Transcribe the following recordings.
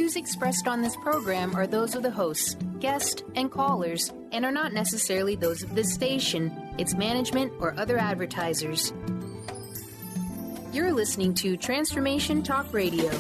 views expressed on this program are those of the hosts, guests, and callers, and are not necessarily those of this station, its management, or other advertisers. You're listening to Transformation Talk Radio.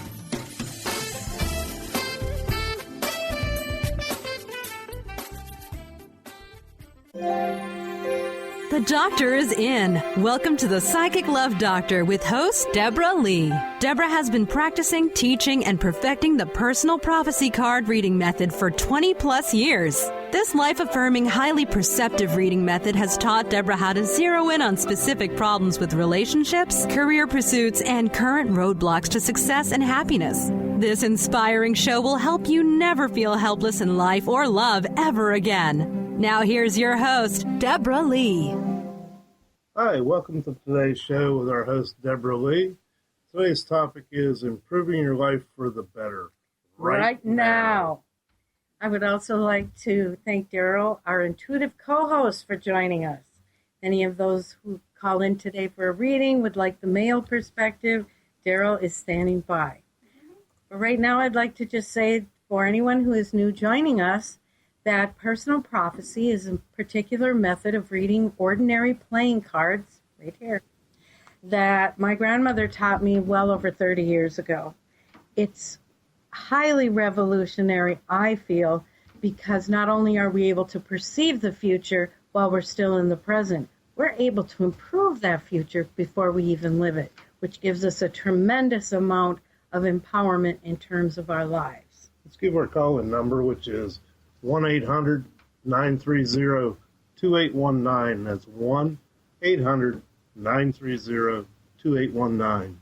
The doctor is in. Welcome to the Psychic Love Doctor with host Deborah Leigh. Deborah has been practicing, teaching, and perfecting the personal prophecy card reading method for 20 plus years. This life-affirming, highly perceptive reading method has taught Deborah how to zero in on specific problems with relationships, career pursuits, and current roadblocks to success and happiness. This inspiring show will help you never feel helpless in life or love ever again. Now here's your host, Deborah Leigh. Hi, welcome to today's show with our host, Deborah Leigh. Today's topic is improving your life for the better. Right now. I would also like to thank Daryl, our intuitive co-host, for joining us. Any of those who call in today for a reading would like the male perspective, Daryl is standing by. But right now, I'd like to just say for anyone who is new joining us, that personal prophecy is a particular method of reading ordinary playing cards, right here, that my grandmother taught me well over 30 years ago. It's highly revolutionary, I feel, because not only are we able to perceive the future while we're still in the present, we're able to improve that future before we even live it, which gives us a tremendous amount of empowerment in terms of our lives. Let's give our call-in number, which is 1-800-930-2819. That's 1-800-930-2819.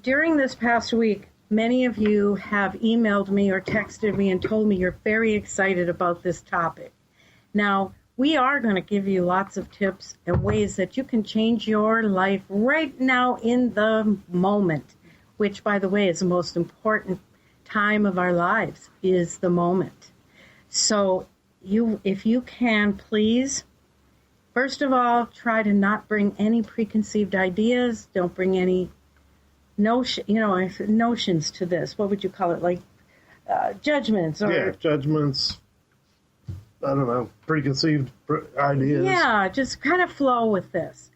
During this past week, many of you have emailed me or texted me and told me you're very excited about this topic. Now, we are going to give you lots of tips and ways that you can change your life right now in the moment, which, by the way, is the most important time of our lives, is the moment. So if you can, please, first of all, try to not bring any preconceived ideas. Don't bring any notions to this. What would you call it? Like judgments? Or, judgments. I don't know, preconceived ideas. Yeah, just kind of flow with this.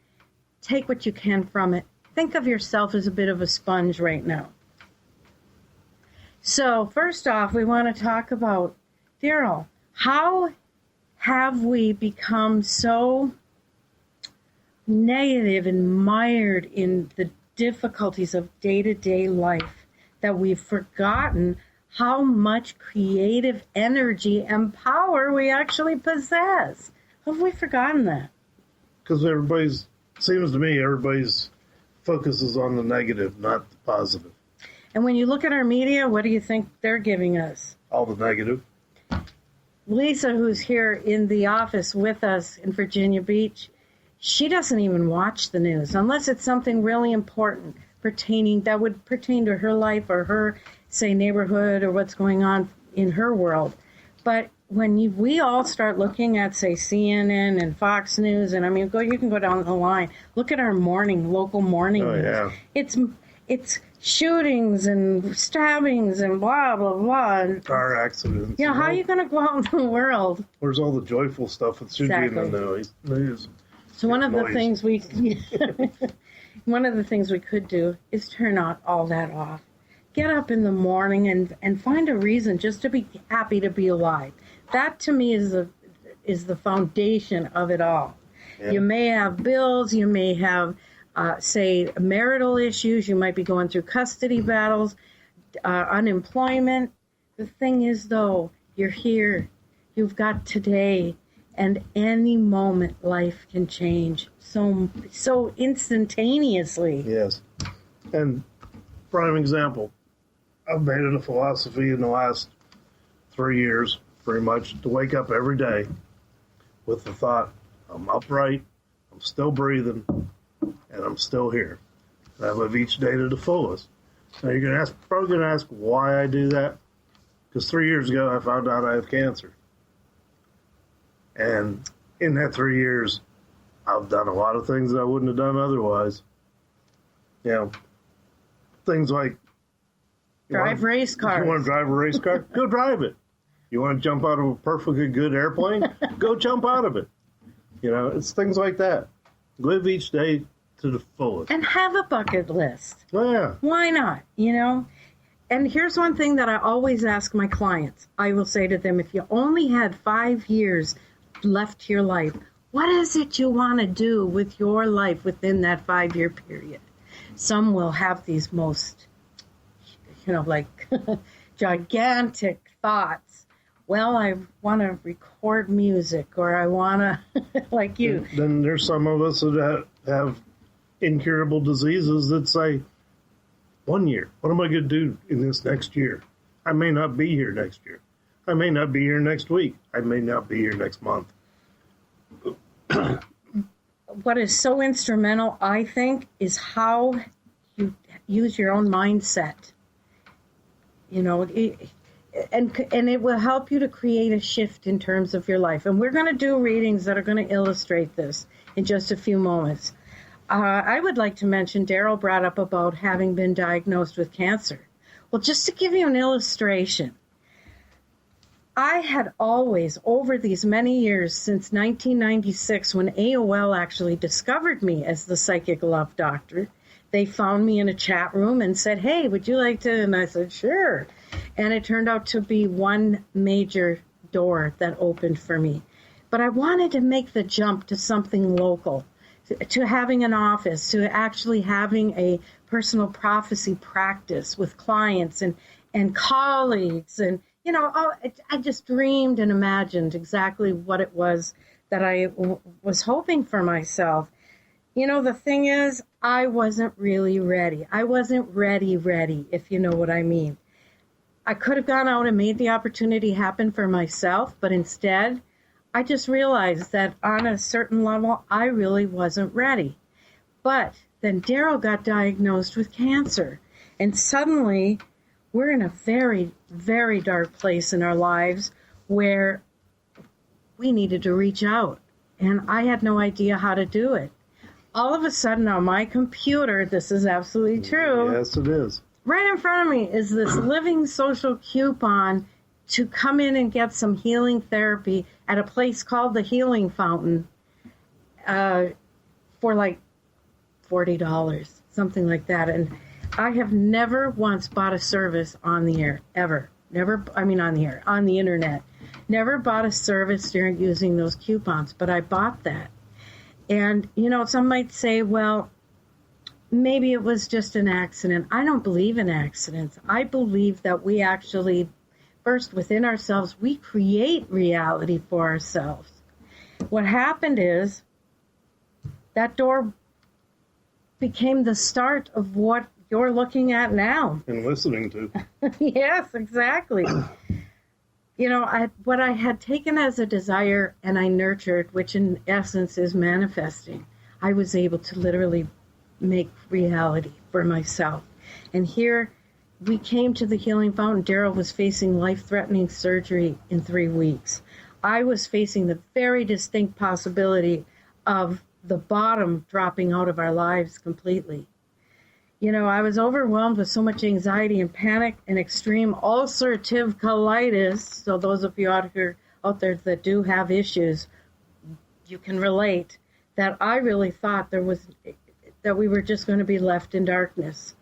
Take what you can from it. Think of yourself as a bit of a sponge right now. So first off, we want to talk about, Daryl, how have we become so negative and mired in the difficulties of day-to-day life that we've forgotten how much creative energy and power we actually possess? Have we forgotten that? Because seems to me, everybody's focus is on the negative, not the positive. And when you look at our media, what do you think they're giving us? All the negative. Lisa, who's here in the office with us in Virginia Beach, she doesn't even watch the news unless it's something really important that would pertain to her life or her, say, neighborhood or what's going on in her world. But when we all start looking at, say, CNN and Fox News, and you can go down the line. Look at our local morning news. Yeah. It's shootings and stabbings and blah, blah, blah. Car accidents. Yeah, how are you going to go out in the world? Where's all the joyful stuff that should be in the news? So one of the things we could do is turn all that off. Get up in the morning and find a reason just to be happy to be alive. That to me is the foundation of it all. Yeah. You may have bills, you may have say marital issues, you might be going through custody battles, unemployment. The thing is, though, you're here. You've got today, and any moment life can change so instantaneously. Yes. And prime example, I've made it a philosophy in the last 3 years, pretty much, to wake up every day with the thought, I'm upright, I'm still breathing, and I'm still here. And I live each day to the fullest. Now you're probably going to ask why I do that. Because 3 years ago I found out I have cancer. And in that 3 years, I've done a lot of things that I wouldn't have done otherwise. Things like, Drive race cars. You want to drive a race car? Go drive it. You want to jump out of a perfectly good airplane? Go jump out of it. It's things like that. Live each day to the fullest. And have a bucket list. Yeah. Why not? And here's one thing that I always ask my clients. I will say to them, if you only had 5 years left to your life, what is it you want to do with your life within that 5-year period? Some will have these most, gigantic thoughts. Well, I want to record music, or I want to, like you. Then there's some of us that have incurable diseases that say, 1 year, what am I going to do in this next year? I may not be here next year. I may not be here next week. I may not be here next month. What is so instrumental, I think, is how you use your own mindset. And it will help you to create a shift in terms of your life. And we're going to do readings that are going to illustrate this in just a few moments. I would like to mention, Daryl brought up about having been diagnosed with cancer. Well, just to give you an illustration, I had always, over these many years, since 1996, when AOL actually discovered me as the Psychic Love Doctor, they found me in a chat room and said, hey, would you like to? And I said, sure. And it turned out to be one major door that opened for me. But I wanted to make the jump to something local, to having an office, to actually having a personal prophecy practice with clients and colleagues. And, I just dreamed and imagined exactly what it was that I was hoping for myself. The thing is, I wasn't really ready. I wasn't ready, if you know what I mean. I could have gone out and made the opportunity happen for myself, but instead, I just realized that on a certain level, I really wasn't ready. But then Daryl got diagnosed with cancer, and suddenly we're in a very, very dark place in our lives where we needed to reach out, and I had no idea how to do it. All of a sudden on my computer, this is absolutely true. Yes, it is. Right in front of me is this living social coupon to come in and get some healing therapy at a place called the Healing Fountain for like $40, something like that. And I have never once bought a service on the air, ever. On the internet. Never bought a service during using those coupons, but I bought that. And, some might say, well, maybe it was just an accident. I don't believe in accidents. I believe that we actually, first within ourselves, we create reality for ourselves. What happened is that door became the start of what you're looking at now. And listening to. Yes, exactly. What I had taken as a desire and I nurtured, which in essence is manifesting, I was able to literally make reality for myself. And here we came to the Healing Fountain. Daryl was facing life-threatening surgery in 3 weeks. I was facing the very distinct possibility of the bottom dropping out of our lives completely. I was overwhelmed with so much anxiety and panic and extreme ulcerative colitis. So those of you out there that do have issues, you can relate, that I really thought that we were just going to be left in darkness.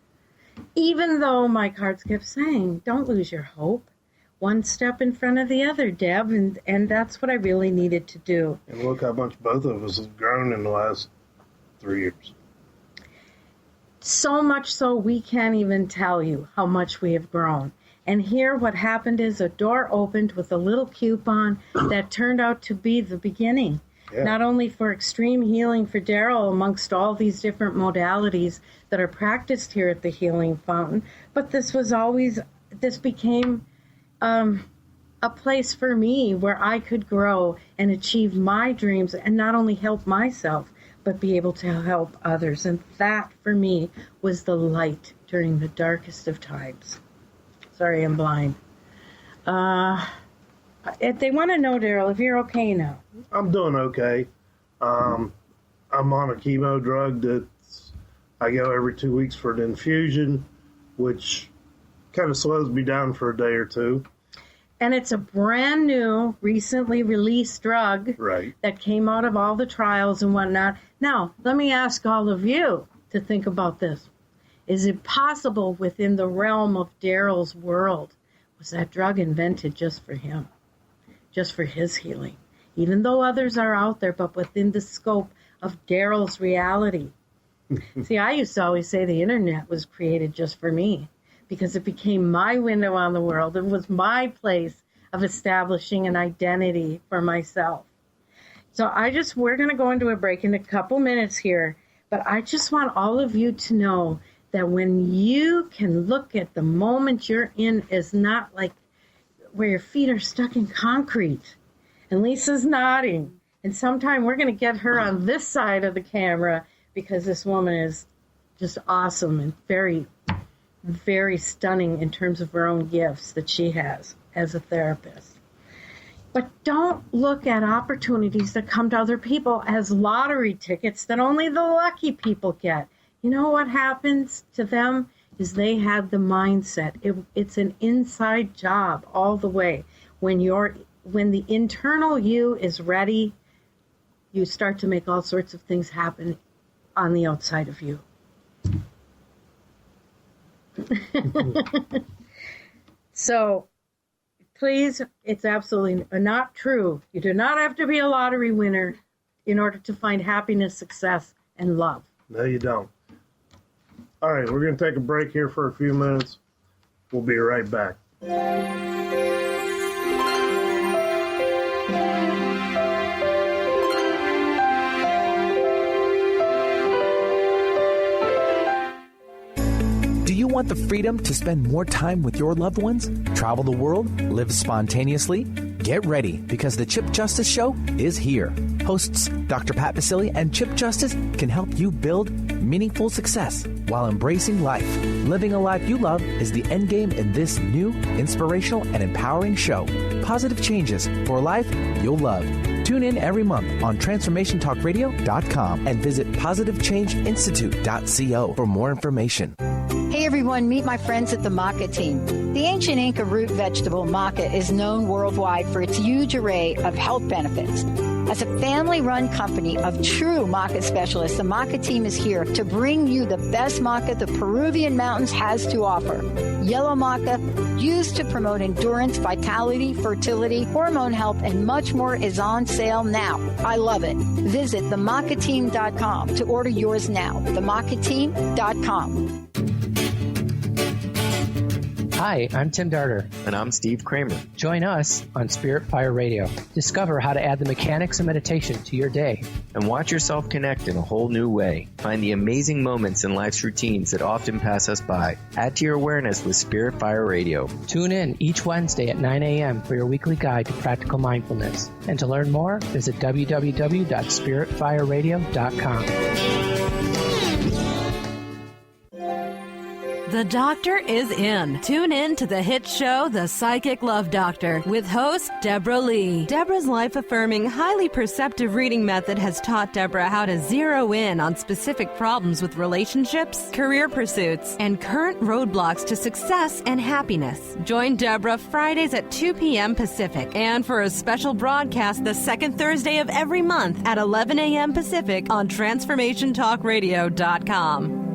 Even though my cards kept saying, don't lose your hope. One step in front of the other, Deb, and that's what I really needed to do. And look how much both of us have grown in the last 3 years. So much so we can't even tell you how much we have grown. And here what happened is a door opened with a little coupon that turned out to be the beginning. Yeah. Not only for extreme healing for Daryl amongst all these different modalities that are practiced here at the Healing Fountain, but this became a place for me where I could grow and achieve my dreams and not only help myself, but be able to help others. And that, for me, was the light during the darkest of times. Sorry, I'm blind. If they want to know, Daryl, if you're okay now. I'm doing okay. I'm on a chemo drug that I go every 2 weeks for an infusion, which kind of slows me down for a day or two. And it's a brand new, recently released drug that came out of all the trials and whatnot. Now, let me ask all of you to think about this. Is it possible within the realm of Daryl's world, was that drug invented just for him, just for his healing? Even though others are out there, but within the scope of Daryl's reality. See, I used to always say the internet was created just for me because it became my window on the world. It was my place of establishing an identity for myself. So we're going to go into a break in a couple minutes here, but I just want all of you to know that when you can look at the moment you're in as not like where your feet are stuck in concrete. And Lisa's nodding. And sometime we're going to get her on this side of the camera because this woman is just awesome and very, very stunning in terms of her own gifts that she has as a therapist. But don't look at opportunities that come to other people as lottery tickets that only the lucky people get. You know what happens to them is they have the mindset. It's an inside job all the way. When the internal you is ready, you start to make all sorts of things happen on the outside of you. So, please, it's absolutely not true. You do not have to be a lottery winner in order to find happiness, success, and love. No, you don't. All right, we're going to take a break here for a few minutes. We'll be right back. Do you want the freedom to spend more time with your loved ones? Travel the world? Live spontaneously? Get ready, because the Chip Justice Show is here. Hosts Dr. Pat Basile and Chip Justice can help you build meaningful success while embracing life. Living a life you love is the end game in this new, inspirational, and empowering show. Positive changes for a life you'll love. Tune in every month on TransformationTalkRadio.com and visit PositiveChangeInstitute.co for more information. Hey everyone, meet my friends at the maca team. The ancient Inca root vegetable maca is known worldwide for its huge array of health benefits. As a family-run company of true maca specialists, the maca team is here to bring you the best maca the Peruvian mountains has to offer. Yellow maca, used to promote endurance, vitality, fertility, hormone health, and much more, is on sale now. I love it. Visit themacateam.com to order yours now. themacateam.com. Hi, I'm Tim Darter. And I'm Steve Kramer. Join us on Spirit Fire Radio. Discover how to add the mechanics of meditation to your day. And watch yourself connect in a whole new way. Find the amazing moments in life's routines that often pass us by. Add to your awareness with Spirit Fire Radio. Tune in each Wednesday at 9 a.m. for your weekly guide to practical mindfulness. And to learn more, visit www.spiritfireradio.com. The doctor is in. Tune in to the hit show, The Psychic Love Doctor, with host Deborah Leigh. Deborah's life-affirming, highly perceptive reading method has taught Deborah how to zero in on specific problems with relationships, career pursuits, and current roadblocks to success and happiness. Join Deborah Fridays at 2 p.m. Pacific, and for a special broadcast the second Thursday of every month at 11 a.m. Pacific on TransformationTalkRadio.com.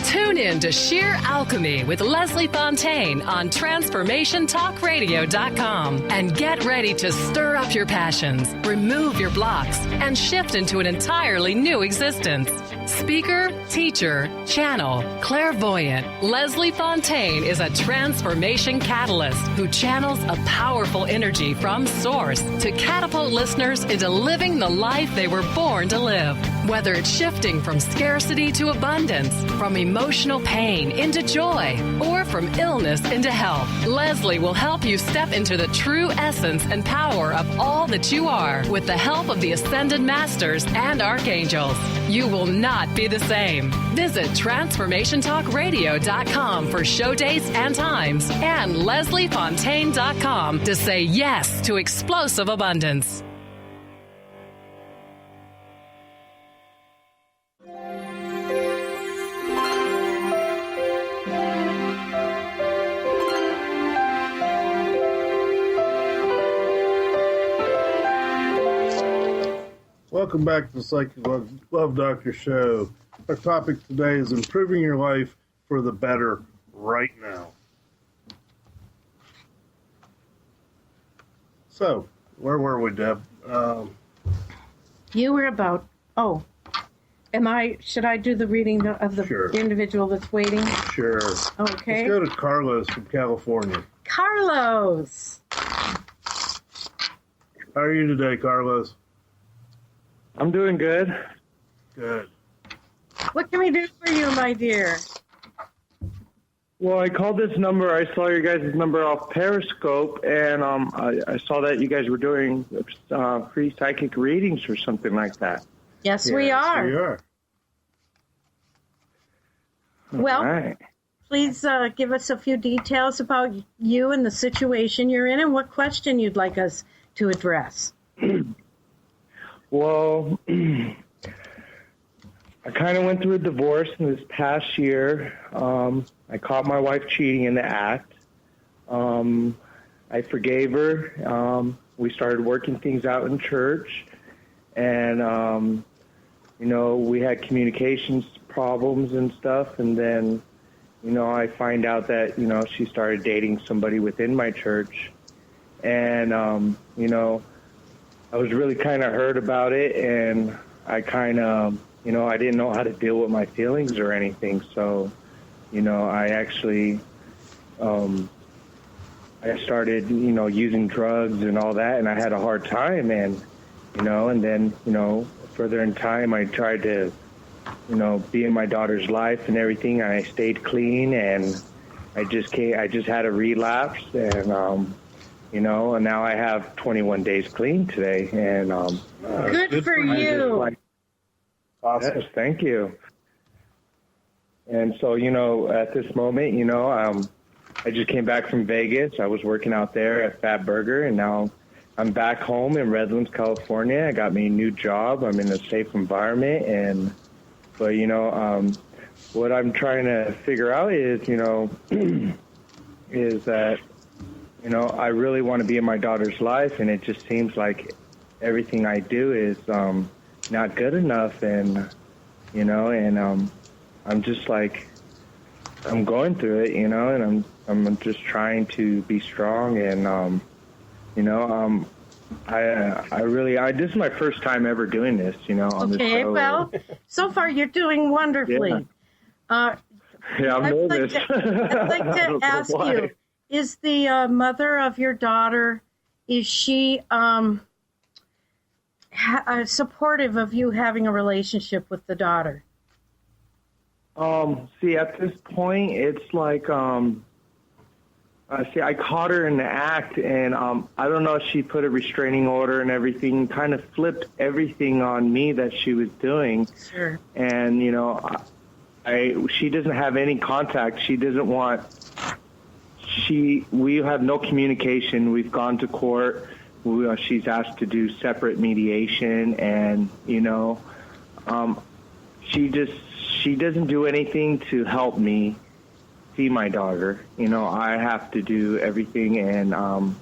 Tune in to Sheer Alchemy with Leslie Fontaine on TransformationTalkRadio.com and get ready to stir up your passions, remove your blocks, and shift into an entirely new existence. Speaker, teacher, channel, clairvoyant, Leslie Fontaine is a transformation catalyst who channels a powerful energy from source to catapult listeners into living the life they were born to live. Whether it's shifting from scarcity to abundance, from emotional pain into joy, or from illness into health, Leslie will help you step into the true essence and power of all that you are with the help of the Ascended Masters and Archangels. You will not be the same. Visit TransformationTalkRadio.com for show dates and times, and LeslieFontaine.com to say yes to explosive abundance. Welcome back to the Psychic Love Doctor Show. Our topic today is improving your life for the better right now. So, where were we, Deb? You were about, should I do the reading of the individual that's waiting? Sure. Okay. Let's go to Carlos from California. Carlos! How are you today, Carlos? I'm doing good. Good. What can we do for you, my dear? Well, I called this number. I saw your guys' number off Periscope, and I saw that you guys were doing free psychic readings or something like that. Yes, we are. We are. Well, right. Please give us a few details about you and the situation you're in and what question you'd like us to address. Well, I kind of went through a divorce in this past year. I caught my wife cheating in the act. I forgave her. We started working things out in church. And, we had communications problems and stuff. And then, I find out that, she started dating somebody within my church. And, I was really kind of hurt about it. And I kind of, I didn't know how to deal with my feelings or anything. So, I actually, I started, using drugs and all that, and I had a hard time. And, and then, further in time, I tried to, be in my daughter's life and everything. I stayed clean, and I just had a relapse, and, and now I have 21 days clean today. And good for you. Awesome. Yes, thank you. And so, at this moment, I just came back from Vegas. I was working out there at Fat Burger, and now I'm back home in Redlands, California. I got me a new job. I'm in a safe environment, but what I'm trying to figure out is, is that, I really want to be in my daughter's life, and it just seems like everything I do is not good enough, and I'm just like, I'm going through it, and I'm just trying to be strong, and this is my first time ever doing this, on this show. Okay, well, so far you're doing wonderfully. Yeah, I'm nervous. I'd like to ask you, is the mother of your daughter, is she supportive of you having a relationship with the daughter? See, at this point, it's like, I caught her in the act, and I don't know if she put a restraining order and everything, kind of flipped everything on me that she was doing. Sure. And, she doesn't have any contact. She doesn't want, we have no communication. We've gone to court. She's asked to do separate mediation, and, she doesn't do anything to help me see my daughter. I have to do everything, and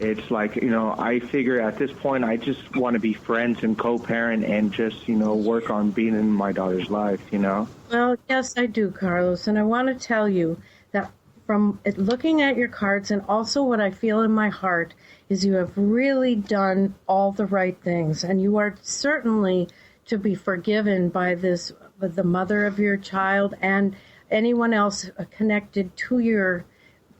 it's like, I figure at this point I just want to be friends and co-parent and just, work on being in my daughter's life, Well, yes, I do, Carlos, and I want to tell you that from looking at your cards and also what I feel in my heart is you have really done all the right things, and you are certainly to be forgiven by the mother of your child and anyone else connected to your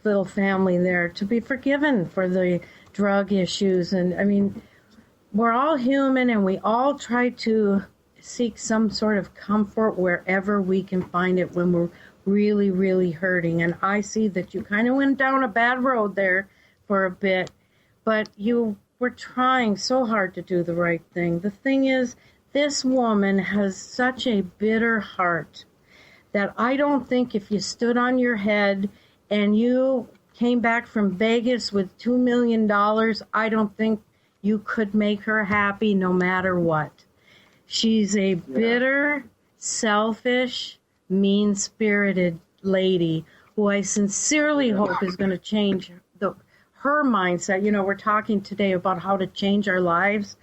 little family there, to be forgiven for the drug issues. And I mean, we're all human, and we all try to seek some sort of comfort wherever we can find it when we're really, really hurting. And I see that you kind of went down a bad road there for a bit, but you were trying so hard to do the right thing. The thing is, this woman has such a bitter heart that I don't think if you stood on your head and you came back from Vegas with $2 million, I don't think you could make her happy no matter what. She's a bitter, selfish, mean-spirited lady who I sincerely hope is going to change her mindset. We're talking today about how to change our lives.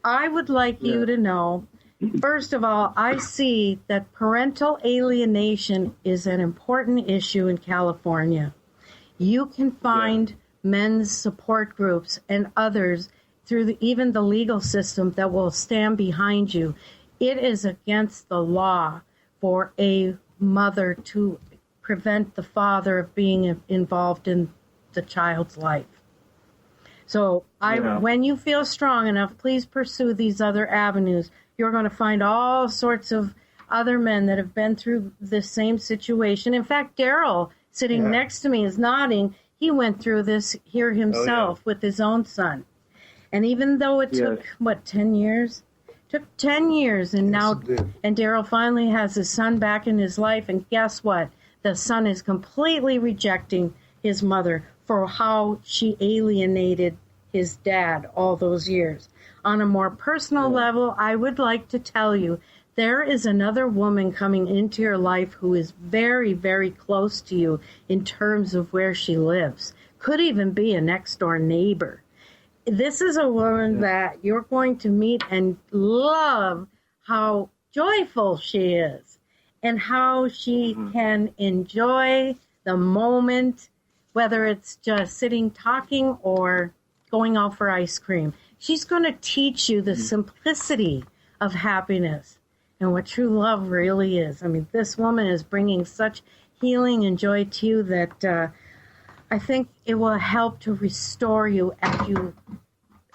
I would like you to know, first of all, I see that parental alienation is an important issue in California. You can find men's support groups and others through even the legal system that will stand behind you. It is against the law for a mother to prevent the father of being involved in the child's life. So when you feel strong enough, please pursue these other avenues. You're going to find all sorts of other men that have been through the same situation. In fact, Daryl, sitting next to me, is nodding. He went through this here himself with his own son. And even though it took, 10 years? Took 10 years, and now, and Daryl finally has his son back in his life, and guess what? The son is completely rejecting his mother for how she alienated his dad all those years. On a more personal level, I would like to tell you, there is another woman coming into your life who is very, very close to you in terms of where she lives. Could even be a next-door neighbor. This is a woman that you're going to meet and love how joyful she is and how she can enjoy the moment, whether it's just sitting talking or going out for ice cream. She's going to teach you the simplicity of happiness and what true love really is. I mean, this woman is bringing such healing and joy to you that I think it will help to restore you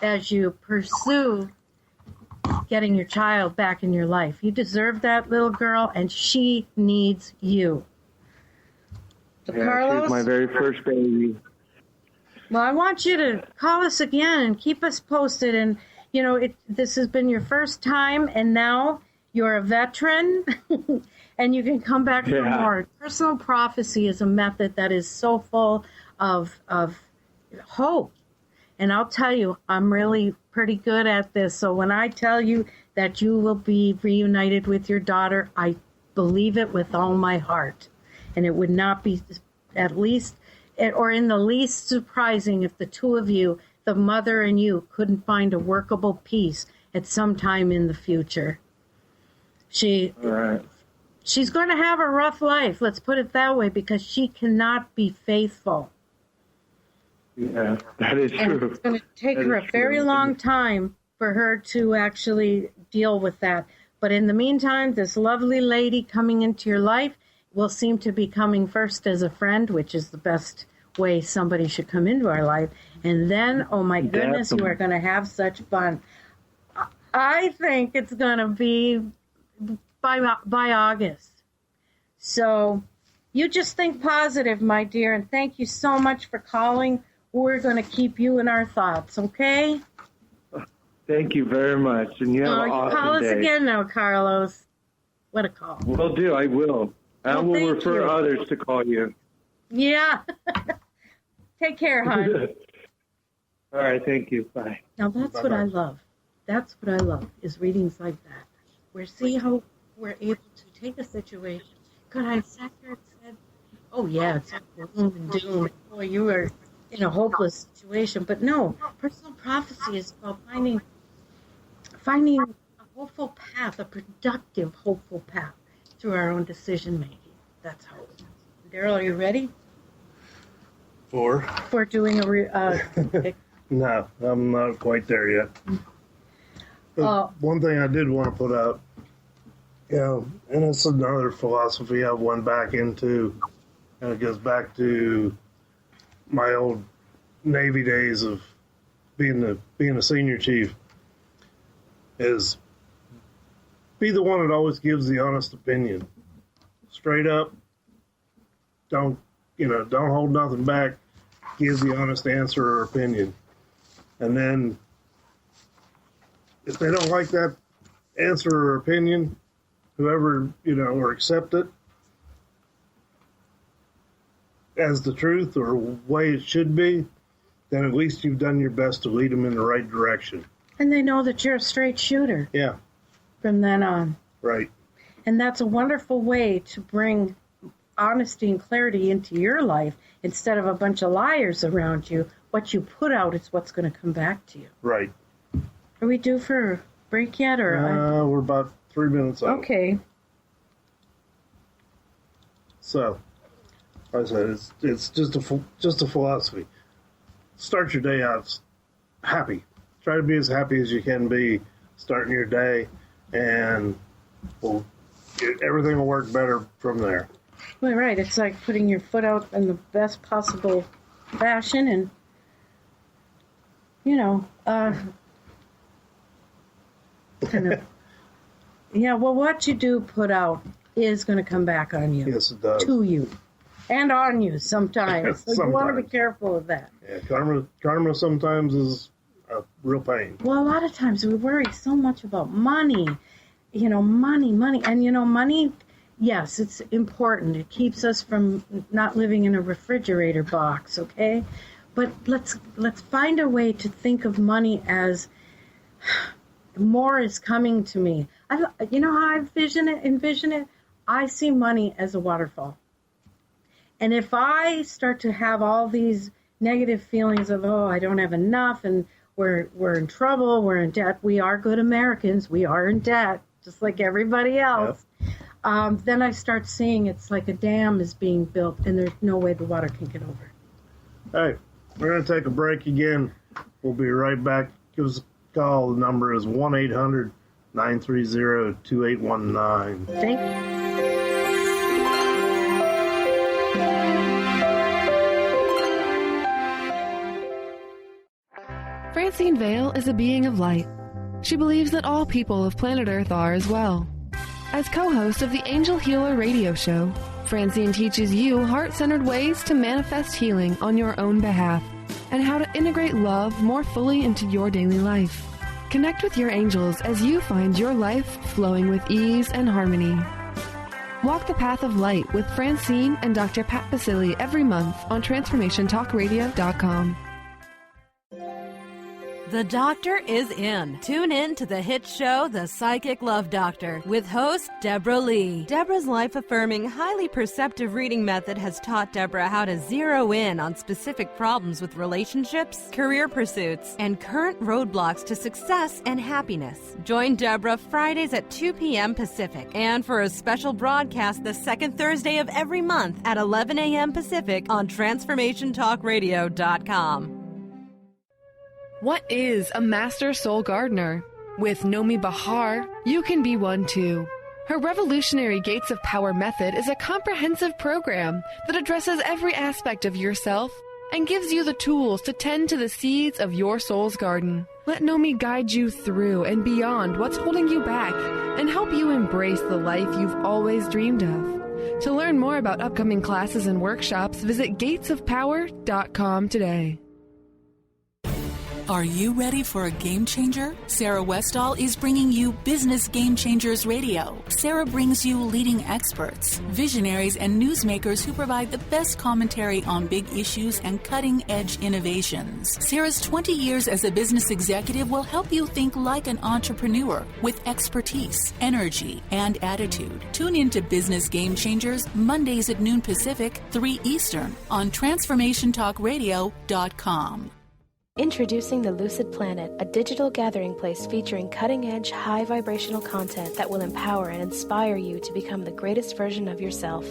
as you pursue getting your child back in your life. You deserve that little girl, and she needs you. So Carlos, she's my very first baby. Well, I want you to call us again and keep us posted. And, you know, this has been your first time, and now you're a veteran, and you can come back for more. Personal prophecy is a method that is so full of hope. And I'll tell you, I'm really pretty good at this. So when I tell you that you will be reunited with your daughter, I believe it with all my heart. And it would not be at least, or in the least surprising if the two of you, the mother and you, couldn't find a workable peace at some time in the future. She's going to have a rough life, let's put it that way, because she cannot be faithful. Yeah, that is true. And it's going to take her a very long time for her to actually deal with that. But in the meantime, this lovely lady coming into your life will seem to be coming first as a friend, which is the best way somebody should come into our life. And then, oh my goodness, you are going to have such fun. I think it's going to be by August. So you just think positive, my dear, and thank you so much for calling. We're going to keep you in our thoughts, okay? Thank you very much. And you have an awesome call us day. again now, Carlos. What a call. Will do. I will. I will refer others to call you. Yeah. Take care, hon. All right. Thank you. Bye. Now, that's what I love. That's what I love, is readings like that. Where see how we're able to take a situation. Could I have sat there and said, oh, yeah, it's gloom and doom. Boy, you are in a hopeless situation. But no, personal prophecy is about finding a hopeful path, a productive, hopeful path through our own decision making. That's how it is. Daryl, are you ready? For doing a No, I'm not quite there yet. One thing I did want to put out, and it's another philosophy I went back into, and it goes back to my old Navy days of being a senior chief, is be the one that always gives the honest opinion. Straight up, don't hold nothing back, give the honest answer or opinion. And then if they don't like that answer or opinion, whoever, or accept it as the truth or way it should be, then at least you've done your best to lead them in the right direction. And they know that you're a straight shooter. Yeah. From then on. Right. And that's a wonderful way to bring honesty and clarity into your life instead of a bunch of liars around you. What you put out is what's going to come back to you. Right. Are we due for a break yet? Or we're about 3 minutes out. Okay. So, like I said, it's just a philosophy. Start your day out happy. Try to be as happy as you can be starting your day, and everything will work better from there. Well, right. It's like putting your foot out in the best possible fashion, and kind of. Yeah. Well, what you do put out is going to come back on you. Yes, it does. To you. And on you sometimes. So you want to be careful of that. Yeah, karma sometimes is a real pain. Well, a lot of times we worry so much about money. Money. And, money, yes, it's important. It keeps us from not living in a refrigerator box, okay? But let's find a way to think of money as more is coming to me. You know how I envision it? I see money as a waterfall. And if I start to have all these negative feelings of, I don't have enough, and we're in trouble, we're in debt, we are good Americans, we are in debt, just like everybody else, then I start seeing it's like a dam is being built, and there's no way the water can get over. Hey, we're going to take a break again. We'll be right back. Give us a call. The number is 1-800-930-2819. Thank you. Francine Vale is a being of light. She believes that all people of planet Earth are as well. As co-host of the Angel Healer radio show, Francine teaches you heart-centered ways to manifest healing on your own behalf and how to integrate love more fully into your daily life. Connect with your angels as you find your life flowing with ease and harmony. Walk the path of light with Francine and Dr. Pat Basili every month on TransformationTalkRadio.com. The Doctor is in. Tune in to the hit show, The Psychic Love Doctor, with host Deborah Leigh. Deborah's life-affirming, highly perceptive reading method has taught Deborah how to zero in on specific problems with relationships, career pursuits, and current roadblocks to success and happiness. Join Deborah Fridays at 2 p.m. Pacific, and for a special broadcast the second Thursday of every month at 11 a.m. Pacific on TransformationTalkRadio.com. What is a Master Soul Gardener? With Nomi Bahar, you can be one too. Her revolutionary Gates of Power method is a comprehensive program that addresses every aspect of yourself and gives you the tools to tend to the seeds of your soul's garden. Let Nomi guide you through and beyond what's holding you back and help you embrace the life you've always dreamed of. To learn more about upcoming classes and workshops, visit gatesofpower.com today. Are you ready for a game changer? Sarah Westall is bringing you Business Game Changers Radio. Sarah brings you leading experts, visionaries, and newsmakers who provide the best commentary on big issues and cutting-edge innovations. Sarah's 20 years as a business executive will help you think like an entrepreneur with expertise, energy, and attitude. Tune in to Business Game Changers Mondays at noon Pacific, 3 Eastern on TransformationTalkRadio.com. Introducing the Lucid Planet, a digital gathering place featuring cutting-edge, high-vibrational content that will empower and inspire you to become the greatest version of yourself.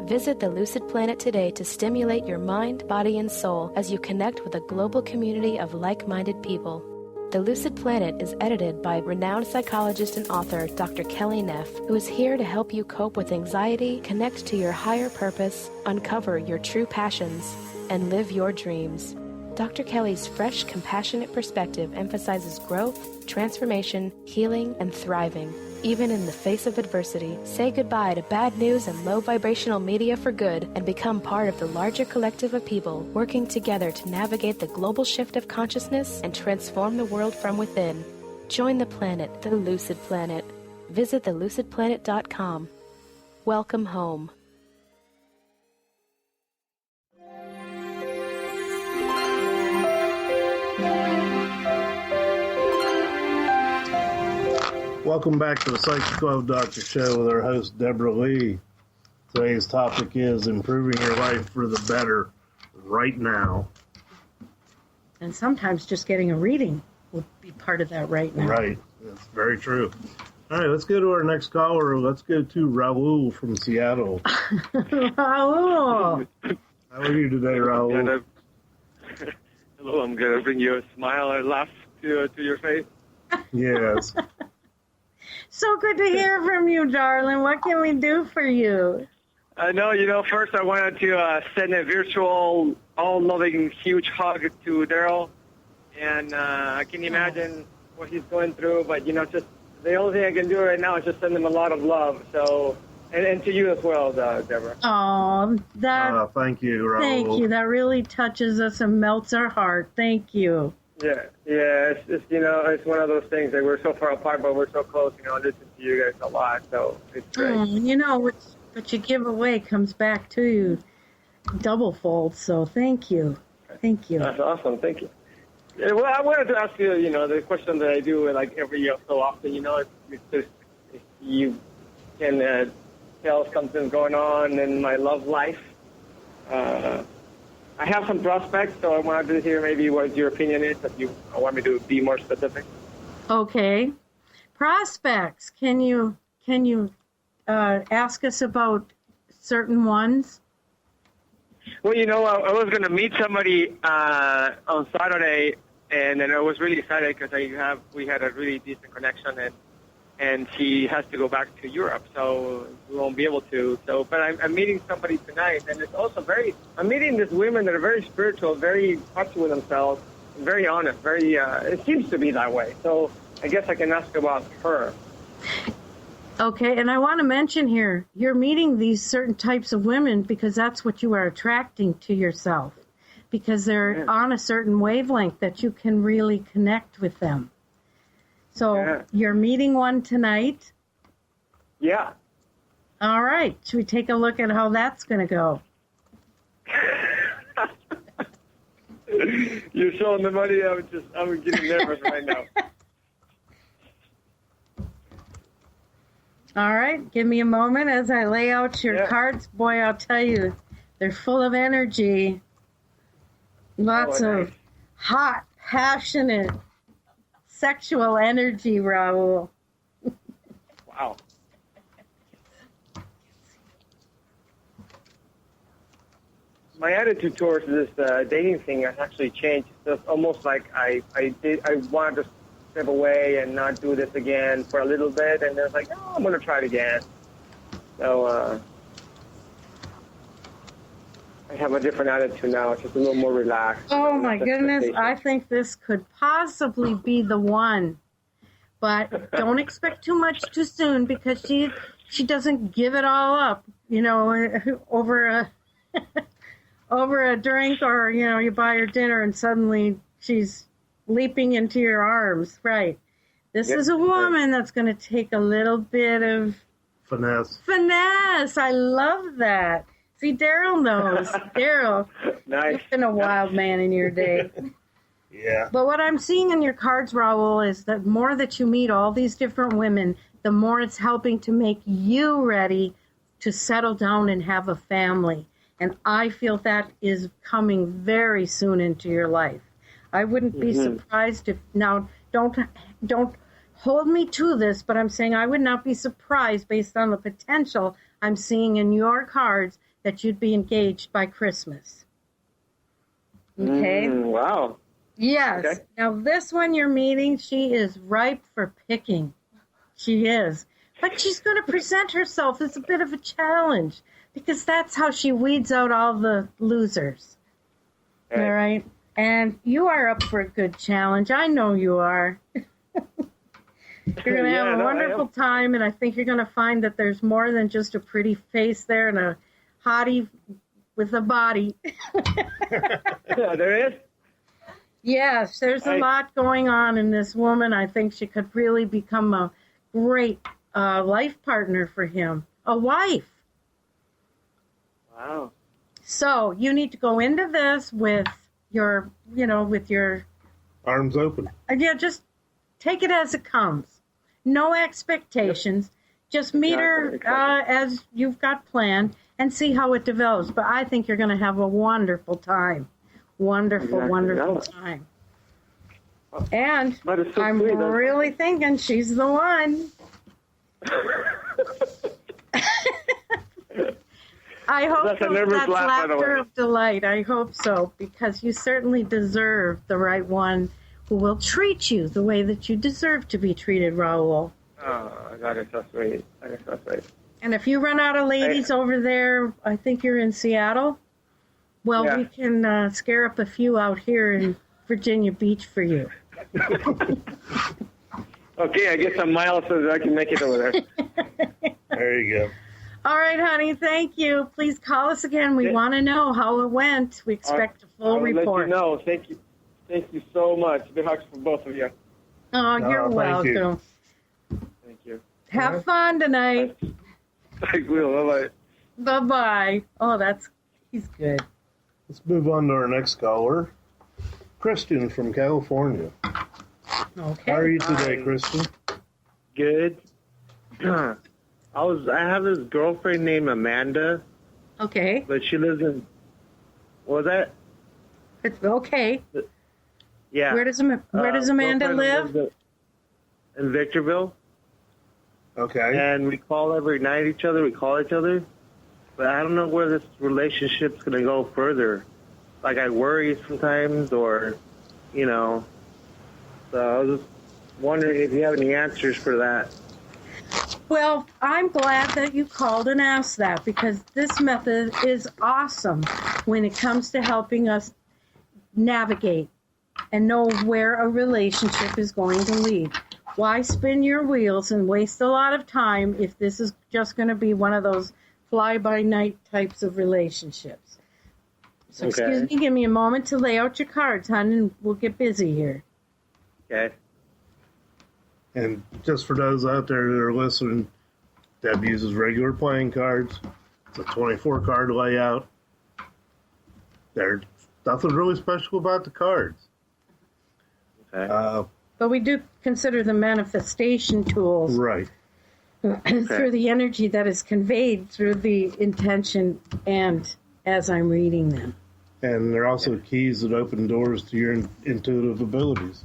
Visit the Lucid Planet today to stimulate your mind, body, and soul as you connect with a global community of like-minded people. The Lucid Planet is edited by renowned psychologist and author Dr. Kelly Neff, who is here to help you cope with anxiety, connect to your higher purpose, uncover your true passions, and live your dreams. Dr. Kelly's fresh, compassionate perspective emphasizes growth, transformation, healing, and thriving. Even in the face of adversity, say goodbye to bad news and low vibrational media for good and become part of the larger collective of people working together to navigate the global shift of consciousness and transform the world from within. Join the planet, the Lucid Planet. Visit thelucidplanet.com. Welcome home. Welcome back to the Psychic Love Doctor Show with our host, Deborah Leigh. Today's topic is improving your life for the better right now. And sometimes just getting a reading will be part of that right now. Right. That's very true. All right, let's go to our next caller. Let's go to Raul from Seattle. Raul. How are you today, Raul? Hello, I'm going to bring you a smile and laugh to your face. Yes. So good to hear from you, darling. What can we do for you? No, first I wanted to send a virtual, all-loving, huge hug to Daryl. And I can imagine what he's going through, but, just the only thing I can do right now is just send him a lot of love. So, and to you as well, Deborah. Oh, thank you, Raul. Thank you. That really touches us and melts our heart. Thank you. Yeah. It's it's one of those things that we're so far apart, but we're so close. I listen to you guys a lot, so it's great. What you give away comes back to you double fold. So thank you. Thank you. That's awesome. Thank you. Yeah, well, I wanted to ask you, the question that I do like every year so often. If you can tell something's going on in my love life. I have some prospects, so I wanted to hear maybe what your opinion is, if you want me to be more specific. Okay. Prospects. Can you ask us about certain ones? Well, I was going to meet somebody on Saturday, and then I was really excited because we had a really decent connection, and she has to go back to Europe, so we won't be able to. So, but I'm meeting somebody tonight, and it's also I'm meeting these women that are very spiritual, very touchy with themselves, and very honest, it seems to be that way. So I guess I can ask about her. Okay, and I want to mention here, you're meeting these certain types of women because that's what you are attracting to yourself, because they're on a certain wavelength that you can really connect with them. So you're meeting one tonight? Yeah. All right. Should we take a look at how that's going to go? You're showing the money. I'm getting nervous right now. All right. Give me a moment as I lay out your cards. Boy, I'll tell you, they're full of energy. Lots of hot, passionate, sexual energy, Raul. Wow. My attitude towards this dating thing has actually changed. It's almost like I wanted to step away and not do this again for a little bit, and then it's like, oh, I'm going to try it again. So I have a different attitude now. It's just a little more relaxed. Oh, my goodness. I think this could possibly be the one. But don't expect too much too soon, because she doesn't give it all up, over a drink, or, you buy her dinner and suddenly she's leaping into your arms. Right. This is a woman that's going to take a little bit of finesse. I love that. See, Daryl knows. Daryl, nice. You've been a wild man in your day. Yeah. But what I'm seeing in your cards, Raul, is that more that you meet all these different women, the more it's helping to make you ready to settle down and have a family. And I feel that is coming very soon into your life. I wouldn't be surprised if, now, don't hold me to this, but I'm saying I would not be surprised based on the potential I'm seeing in your cards that you'd be engaged by Christmas. Okay? Wow. Yes. Okay. Now, this one you're meeting, she is ripe for picking. She is. But she's going to present herself as a bit of a challenge, because that's how she weeds out all the losers. Okay. All right? And you are up for a good challenge. I know you are. You're going to have a wonderful time, and I think you're going to find that there's more than just a pretty face there and a hottie with a body. Yeah, there is? Yes, there's a lot going on in this woman. I think she could really become a great life partner for him, a wife. Wow. So you need to go into this with your, with your arms open. Yeah, just take it as it comes. No expectations. Yep. Just meet her as you've got planned and see how it develops. But I think you're going to have a wonderful time. Wonderful time. And so I'm sweet. really thinking she's the one. I hope that's laughter of delight. I hope so, because you certainly deserve the right one who will treat you the way that you deserve to be treated, Raul. Oh, that is so sweet. That is so sweet. And if you run out of ladies over there, I think you're in Seattle, well, we can scare up a few out here in Virginia Beach for you. Okay, I get some miles so that I can make it over there. There you go. All right, honey, thank you. Please call us again. We want to know how it went. We expect a full report. Let you know. Thank you. Thank you so much. Big hugs for both of you. Oh, you're welcome. Thank you. Have fun tonight. I will. Bye-bye. Bye-bye. Oh, he's good. Let's move on to our next caller, Kristen from California. Okay. How are you today, Kristen? Good. I have this girlfriend named Amanda. Okay. But she lives in. What was that? It's okay. Yeah. Where does Amanda live? In Victorville. Okay. And we call every night each other. We call each other. But I don't know where this relationship's going to go further. Like, I worry sometimes, or, So I was just wondering if you have any answers for that. Well, I'm glad that you called and asked that, because this method is awesome when it comes to helping us navigate and know where a relationship is going to lead. Why spin your wheels and waste a lot of time if this is just going to be one of those fly-by-night types of relationships? So excuse me, give me a moment to lay out your cards, hon, and we'll get busy here. Okay. And just for those out there that are listening, Deb uses regular playing cards. It's a 24-card layout. There's nothing really special about the cards. Okay. But we do consider the manifestation tools. Right. Through the energy that is conveyed through the intention and as I'm reading them. And they're also keys that open doors to your intuitive abilities.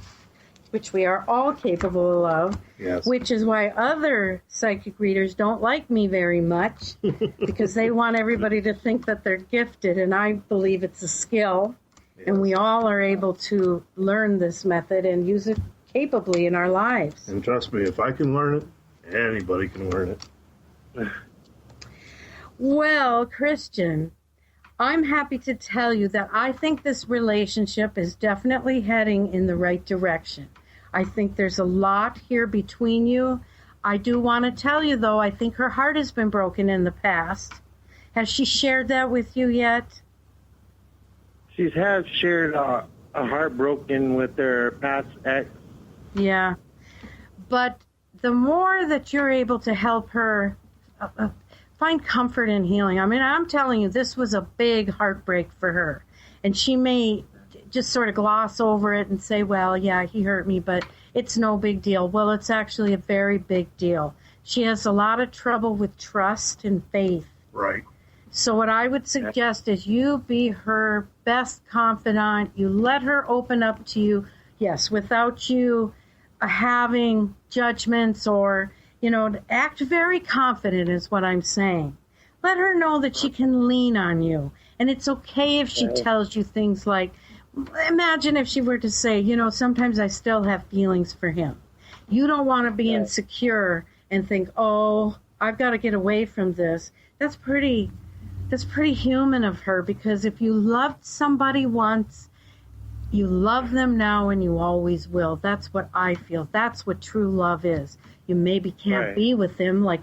Which we are all capable of. Yes. Which is why other psychic readers don't like me very much, because they want everybody to think that they're gifted, and I believe it's a skill. Yes. And we all are able to learn this method and use it capably in our lives. And trust me, if I can learn it, anybody can learn it. Well, Christian, I'm happy to tell you that I think this relationship is definitely heading in the right direction. I think there's a lot here between you. I do want to tell you, though, I think her heart has been broken in the past. Has she shared that with you yet? She has shared a heart broken with their past ex. Yeah. But the more that you're able to help her find comfort and healing. I mean, I'm telling you, this was a big heartbreak for her. And she may just sort of gloss over it and say, well, yeah, he hurt me, but it's no big deal. Well, it's actually a very big deal. She has a lot of trouble with trust and faith. Right. So what I would suggest is you be her best confidant. You let her open up to you, yes, without you having judgments or, act very confident is what I'm saying. Let her know that she can lean on you. And it's okay if she tells you things like, imagine if she were to say, sometimes I still have feelings for him. You don't want to be insecure and think, oh, I've got to get away from this. That's pretty human of her, because if you loved somebody once, you love them now and you always will. That's what I feel. That's what true love is. You maybe can't be with them like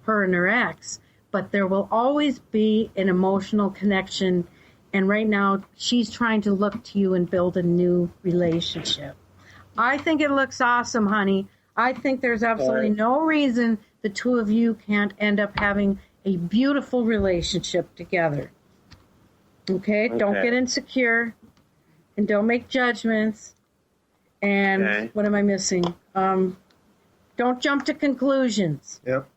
her and her ex, but there will always be an emotional connection. And right now, she's trying to look to you and build a new relationship. I think it looks awesome, honey. I think there's absolutely no reason the two of you can't end up having a beautiful relationship together. Okay? Don't get insecure. And don't make judgments. And what am I missing? Don't jump to conclusions. Yep.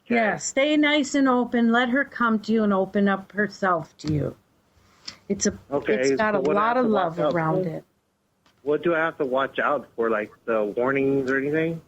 Yeah, stay nice and open. Let her come to you and open up herself to you. It's got a lot of love around it. what do I have to watch out for, like the warnings or anything?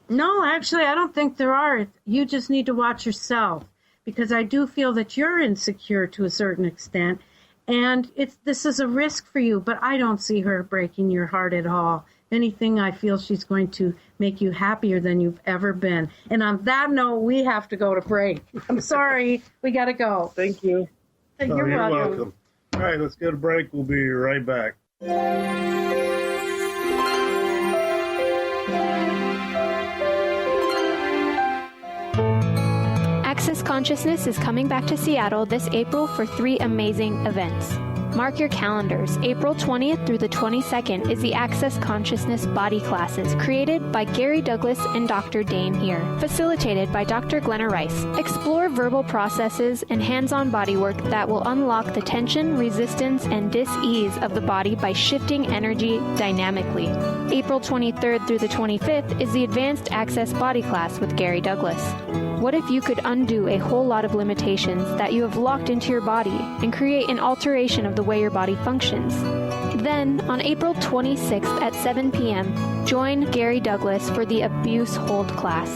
No, actually, I don't think there are. You just need to watch yourself, because I do feel that you're insecure to a certain extent, and this is a risk for you, but I don't see her breaking your heart at all. If anything, I feel she's going to make you happier than you've ever been. And on that note, we have to go to break. I'm sorry. We got to go. Thank you. You're welcome. All right, let's go to break. We'll be right back. Access Consciousness is coming back to Seattle this April for 3 amazing events. Mark your calendars. April 20th through the 22nd is the Access Consciousness Body Classes, created by Gary Douglas and Dr. Dane here, facilitated by Dr. Glenna Rice. Explore verbal processes and hands-on body work that will unlock the tension, resistance, and dis-ease of the body by shifting energy dynamically. April 23rd through the 25th is the Advanced Access Body Class with Gary Douglas. What if you could undo a whole lot of limitations that you have locked into your body and create an alteration of the way your body functions? Then, on April 26th at 7 p.m., join Gary Douglas for the Abuse Hold class.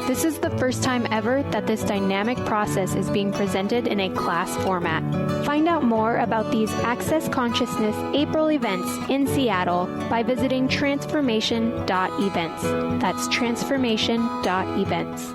This is the first time ever that this dynamic process is being presented in a class format. Find out more about these Access Consciousness April events in Seattle by visiting transformation.events. That's transformation.events.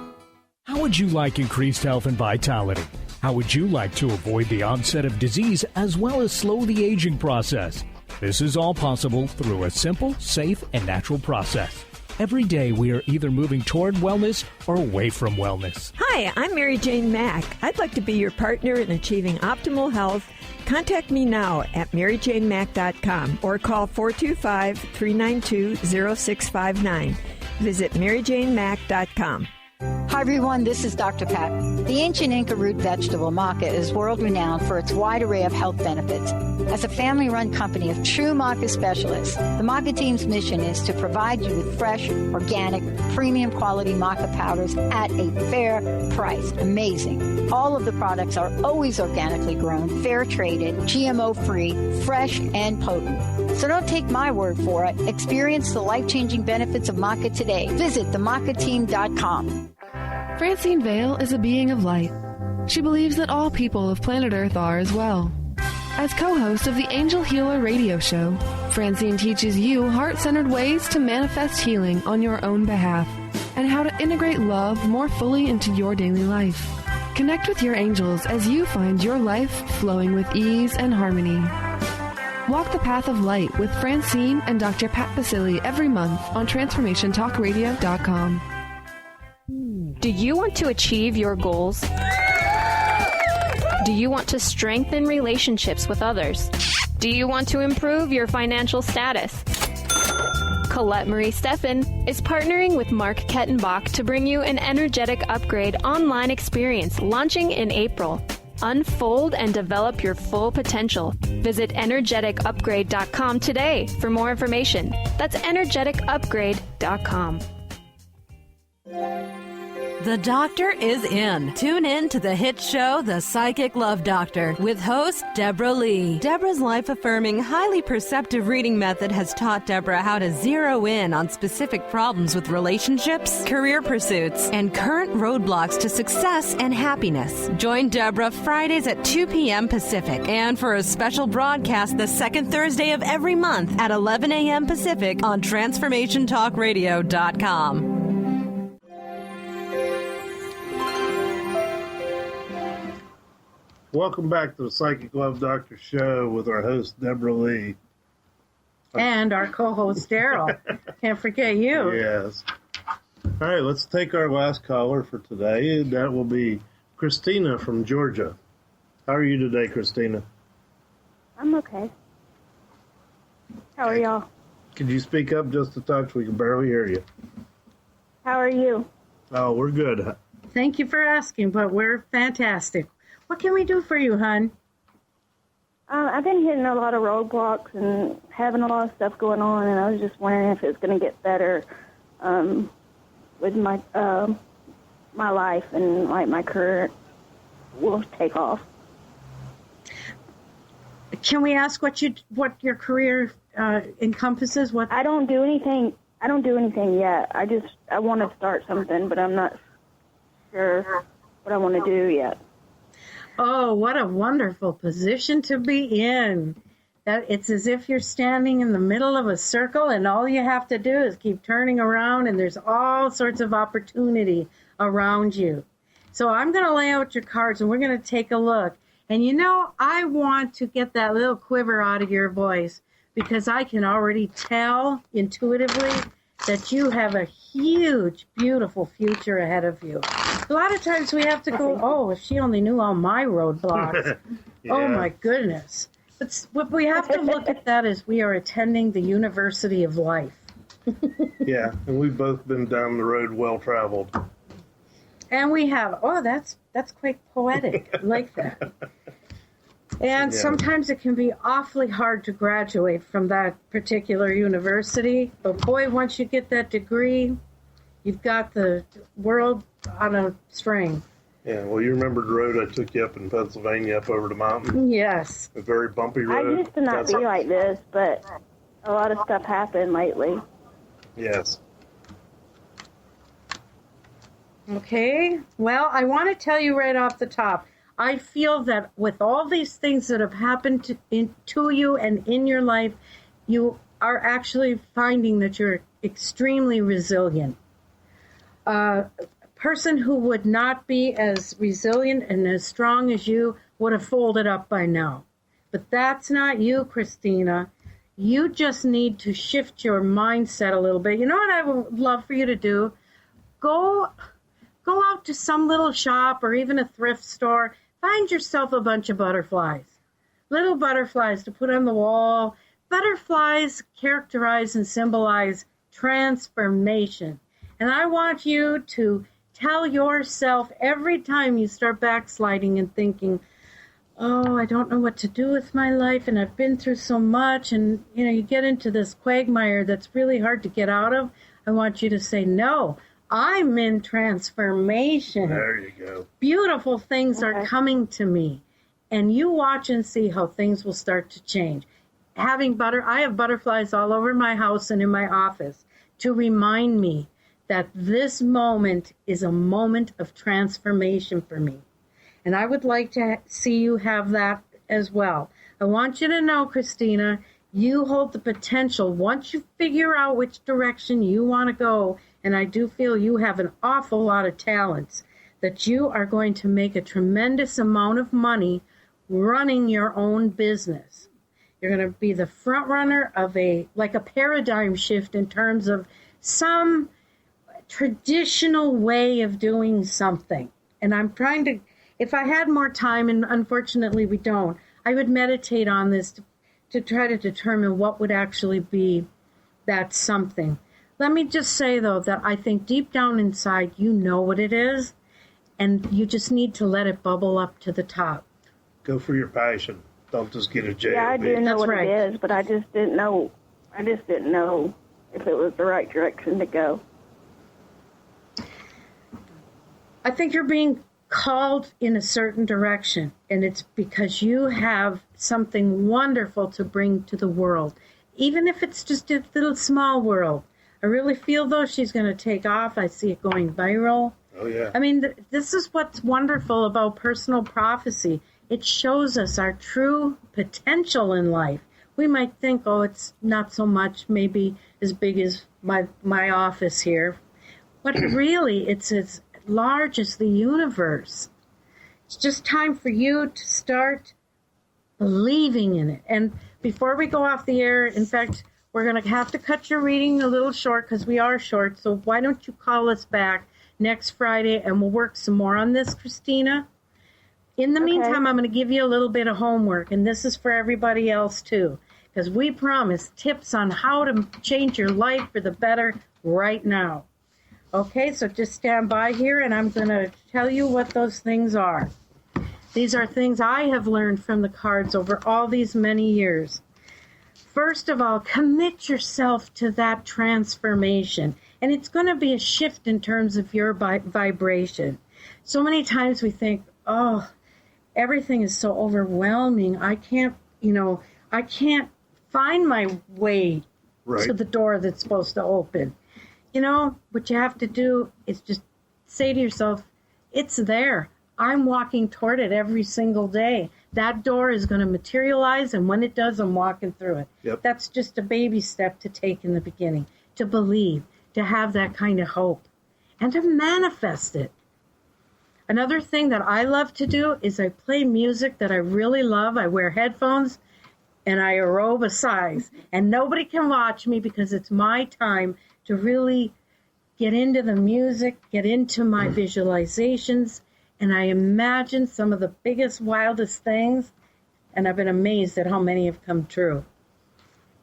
How would you like increased health and vitality? How would you like to avoid the onset of disease as well as slow the aging process? This is all possible through a simple, safe, and natural process. Every day we are either moving toward wellness or away from wellness. Hi, I'm Mary Jane Mack. I'd like to be your partner in achieving optimal health. Contact me now at maryjanemack.com or call 425-392-0659. Visit maryjanemack.com. Hi, everyone. This is Dr. Pat. The ancient Inca root vegetable maca is world-renowned for its wide array of health benefits. As a family-run company of true maca specialists, the maca team's mission is to provide you with fresh, organic, premium-quality maca powders at a fair price. Amazing. All of the products are always organically grown, fair-traded, GMO-free, fresh, and potent. So don't take my word for it. Experience the life-changing benefits of maca today. Visit themacateam.com. Francine Vale is a being of light. She believes that all people of planet Earth are as well. As co-host of the Angel Healer radio show, Francine teaches you heart-centered ways to manifest healing on your own behalf and how to integrate love more fully into your daily life. Connect with your angels as you find your life flowing with ease and harmony. Walk the path of light with Francine and Dr. Pat Basili every month on TransformationTalkRadio.com. Do you want to achieve your goals? Do you want to strengthen relationships with others? Do you want to improve your financial status? Colette Marie Steffen is partnering with Mark Kettenbach to bring you an energetic upgrade online experience launching in April. Unfold and develop your full potential. Visit energeticupgrade.com today for more information. That's energeticupgrade.com. The doctor is in. Tune in to the hit show, The Psychic Love Doctor, with host Deborah Leigh. Deborah's life-affirming, highly perceptive reading method has taught Deborah how to zero in on specific problems with relationships, career pursuits, and current roadblocks to success and happiness. Join Deborah Fridays at 2 p.m. Pacific, and for a special broadcast the second Thursday of every month at 11 a.m. Pacific on TransformationTalkRadio.com. Welcome back to the Psychic Love Doctor show with our host, Deborah Leigh. And our co-host, Daryl. Can't forget you. Yes. All right, let's take our last caller for today. That will be Christina from Georgia. How are you today, Christina? I'm okay. How are y'all? Could you speak up just a touch? We can barely hear you. How are you? Oh, we're good. Thank you for asking, but we're fantastic. What can we do for you, hon? I've been hitting a lot of roadblocks and having a lot of stuff going on, and I was just wondering if it's going to get better with my my life and like my career will take off. Can we ask what your career encompasses what? I don't do anything yet. I want to start something, but I'm not sure what I want to do yet. Oh, what a wonderful position to be in. That it's as if you're standing in the middle of a circle and all you have to do is keep turning around and there's all sorts of opportunity around you. So I'm going to lay out your cards and we're going to take a look. And I want to get that little quiver out of your voice because I can already tell intuitively that you have a huge, beautiful future ahead of you. A lot of times we have to go, oh, if she only knew all my roadblocks. Yeah. Oh, my goodness. But what we have to look at that is we are attending the University of Life. Yeah, and we've both been down the road well-traveled. And we have, that's quite poetic. I like that. And sometimes it can be awfully hard to graduate from that particular university. But boy, once you get that degree, you've got the world on a string. Yeah, well, you remember the road I took you up in Pennsylvania, up over the mountain? Yes. A very bumpy road. I used to not be like this, but a lot of stuff happened lately. Yes. Okay. Well, I want to tell you right off the top, I feel that with all these things that have happened to you and in your life, you are actually finding that you're extremely resilient. A person who would not be as resilient and as strong as you would have folded up by now. But that's not you, Christina. You just need to shift your mindset a little bit. You know what I would love for you to do? Go out to some little shop or even a thrift store. Find yourself a bunch of butterflies, little butterflies to put on the wall. Butterflies characterize and symbolize transformation. And I want you to tell yourself every time you start backsliding and thinking, oh, I don't know what to do with my life and I've been through so much, and you get into this quagmire that's really hard to get out of. I want you to say, no, I'm in transformation. There you go. Beautiful things are coming to me. And you watch and see how things will start to change. I have butterflies all over my house and in my office to remind me that this moment is a moment of transformation for me. And I would like to see you have that as well. I want you to know, Christina, you hold the potential. Once you figure out which direction you want to go, and I do feel you have an awful lot of talents, that you are going to make a tremendous amount of money running your own business. You're going to be the front runner of a paradigm shift in terms of some traditional way of doing something. And I'm trying to, if I had more time, and unfortunately we don't, I would meditate on this to try to determine what would actually be that something. Let me just say, though, that I think deep down inside you know what it is, and you just need to let it bubble up to the top. Go for your passion. Don't just get a JOB. Yeah, I do know That's what right. it is, but I just didn't know if it was the right direction to go. I think you're being called in a certain direction, and it's because you have something wonderful to bring to the world, even if it's just a little small world. I really feel, though, she's going to take off. I see it going viral. Oh, yeah. I mean, this is what's wonderful about personal prophecy. It shows us our true potential in life. We might think, oh, it's not so much, maybe as big as my office here. But really, it's as large as the universe. It's just time for you to start believing in it. And before we go off the air, in fact, we're going to have to cut your reading a little short because we are short. So why don't you call us back next Friday and we'll work some more on this, Christina? In the meantime, I'm going to give you a little bit of homework, and this is for everybody else too, because we promise tips on how to change your life for the better right now. Okay, so just stand by here, and I'm going to tell you what those things are. These are things I have learned from the cards over all these many years. First of all, commit yourself to that transformation, and it's going to be a shift in terms of your vibration. So many times we think, oh, everything is so overwhelming. I can't find my way Right. to the door that's supposed to open. You know, what you have to do is just say to yourself, it's there. I'm walking toward it every single day. That door is going to materialize, and when it does, I'm walking through it. Yep. That's just a baby step to take in the beginning, to believe, to have that kind of hope, and to manifest it. Another thing that I love to do is I play music that I really love. I wear headphones, and I aerobicize. And nobody can watch me because it's my time to really get into the music, get into my visualizations, and I imagine some of the biggest, wildest things, and I've been amazed at how many have come true.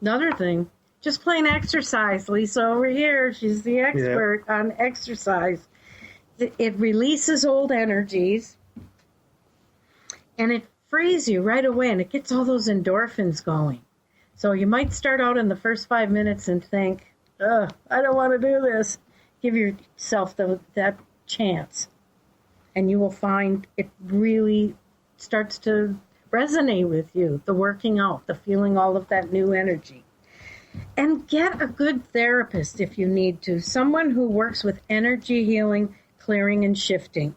Another thing, just plain exercise. Lisa over here, she's the expert on exercise. It releases old energies, and it frees you right away, and it gets all those endorphins going. So you might start out in the first 5 minutes and think, I don't want to do this. Give yourself that chance, and you will find it really starts to resonate with you, the working out, the feeling all of that new energy. And get a good therapist if you need to, someone who works with energy healing, clearing, and shifting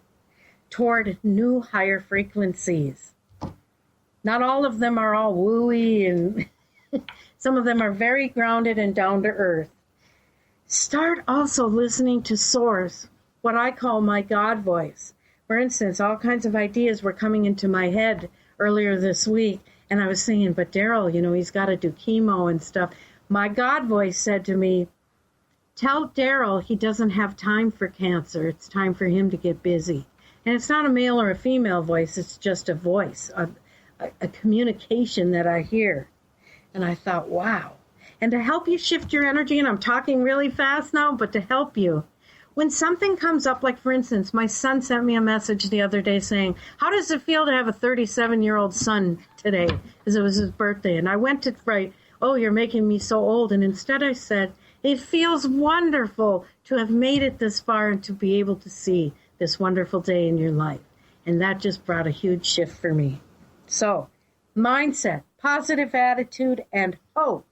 toward new higher frequencies. Not all of them are all wooey, and some of them are very grounded and down to earth. Start also listening to Source, what I call my God voice. For instance, all kinds of ideas were coming into my head earlier this week, and I was saying, but Daryl, you know, he's got to do chemo and stuff. My God voice said to me, tell Daryl he doesn't have time for cancer. It's time for him to get busy. And it's not a male or a female voice. It's just a voice, a communication that I hear. And I thought, wow. And to help you shift your energy, and I'm talking really fast now, but to help you, when something comes up, like for instance, my son sent me a message the other day saying, how does it feel to have a 37-year-old son today? Because it was his birthday. And I went to write, oh, you're making me so old. And instead I said, it feels wonderful to have made it this far and to be able to see this wonderful day in your life. And that just brought a huge shift for me. So, mindset, positive attitude, and hope.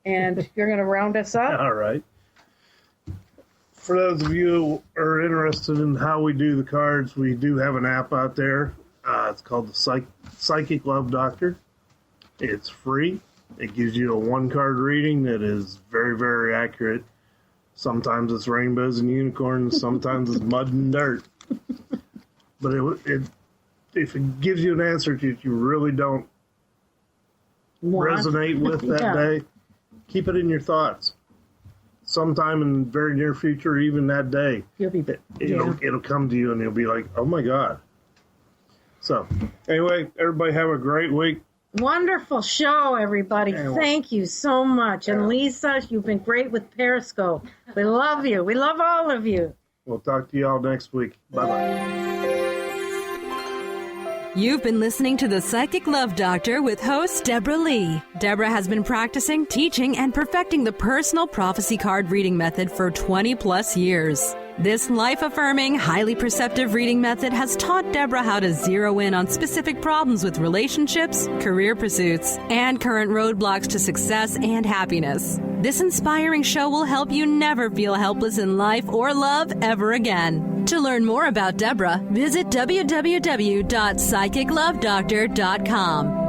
And you're going to round us up? All right. For those of you who are interested in how we do the cards, we do have an app out there. It's called the Psychic Love Doctor. It's free. It gives you a one-card reading that is very, very accurate. Sometimes it's rainbows and unicorns. Sometimes it's mud and dirt. But if it gives you an answer that you really don't resonate with that day, keep it in your thoughts. Sometime in the very near future, even that day, it'll come to you and you'll be like, oh my God. So anyway, everybody have a great week. Wonderful show, everybody. Thank you so much. And Lisa, you've been great with Periscope. We love you. We love all of you. We'll talk to you all next week. Bye-bye. You've been listening to The Psychic Love Doctor with host Deborah Leigh. Deborah has been practicing, teaching, and perfecting the personal prophecy card reading method for 20 plus years. This life-affirming, highly perceptive reading method has taught Deborah how to zero in on specific problems with relationships, career pursuits, and current roadblocks to success and happiness. This inspiring show will help you never feel helpless in life or love ever again. To learn more about Deborah, visit www.psychiclovedoctor.com.